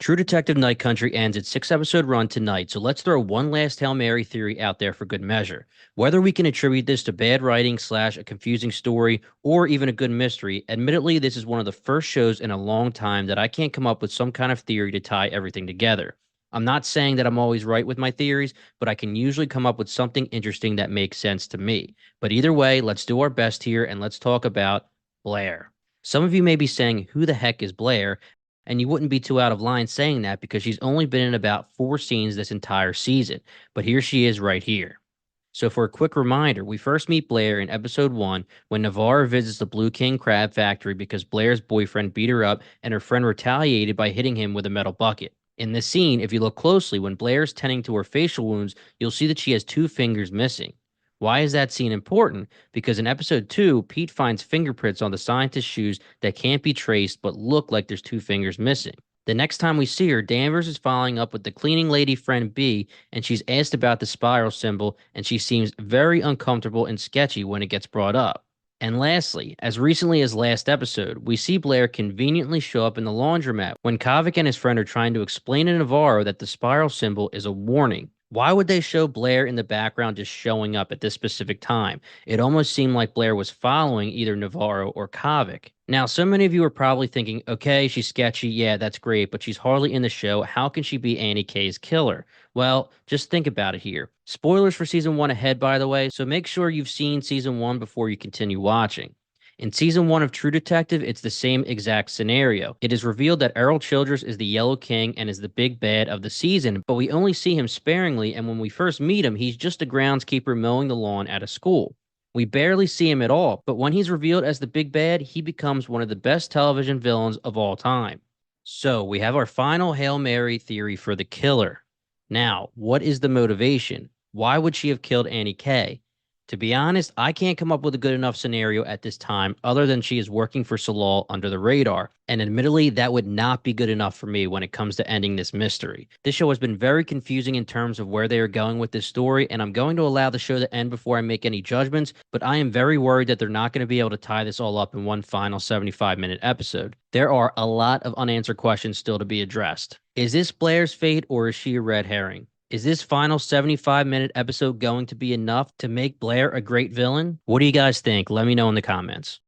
True Detective Night Country ends its 6 episode run tonight, so let's throw one last Hail Mary theory out there for good measure. Whether we can attribute this to bad writing slash a confusing story or even a good mystery, admittedly, this is one of the first shows in a long time that I can't come up with some kind of theory to tie everything together. I'm not saying that I'm always right with my theories, but I can usually come up with something interesting that makes sense to me. But either way, let's do our best here and let's talk about Blair. Some of you may be saying, who the heck is Blair? And you wouldn't be too out of line saying that because she's only been in about 4 scenes this entire season. But here she is right here. So, for a quick reminder, we first meet Blair in episode 1 when Navarre visits the Blue King Crab Factory because Blair's boyfriend beat her up and her friend retaliated by hitting him with a metal bucket. In this scene, if you look closely, when Blair's tending to her facial wounds, you'll see that she has 2 fingers missing. Why is that scene important? Because in episode 2, Pete finds fingerprints on the scientist's shoes that can't be traced but look like there's 2 fingers missing. The next time we see her, Danvers is following up with the cleaning lady friend B, and she's asked about the spiral symbol, and she seems very uncomfortable and sketchy when it gets brought up. And lastly, as recently as last episode, we see Blair conveniently show up in the laundromat when Kavik and his friend are trying to explain to Navarro that the spiral symbol is a warning. Why would they show Blair in the background just showing up at this specific time? It almost seemed like Blair was following either Navarro or Kavik. Now, so many of you are probably thinking, okay, she's sketchy, yeah, that's great, but she's hardly in the show. How can she be Annie K's killer? Well, just think about it here. Spoilers for season 1 ahead, by the way, so make sure you've seen season 1 before you continue watching. In season 1 of True Detective, it's the same exact scenario. It is revealed that Errol Childress is the Yellow King and is the big bad of the season, but we only see him sparingly, and when we first meet him, he's just a groundskeeper mowing the lawn at a school. We barely see him at all, but when he's revealed as the big bad, he becomes one of the best television villains of all time. So, we have our final Hail Mary theory for the killer. Now, what is the motivation? Why would she have killed Annie K? To be honest, I can't come up with a good enough scenario at this time other than she is working for Salal under the radar. And admittedly, that would not be good enough for me when it comes to ending this mystery. This show has been very confusing in terms of where they are going with this story, and I'm going to allow the show to end before I make any judgments, but I am very worried that they're not going to be able to tie this all up in one final 75-minute episode. There are a lot of unanswered questions still to be addressed. Is this Blair's fate or is she a red herring? Is this final 75-minute episode going to be enough to make Blair a great villain? What do you guys think? Let me know in the comments.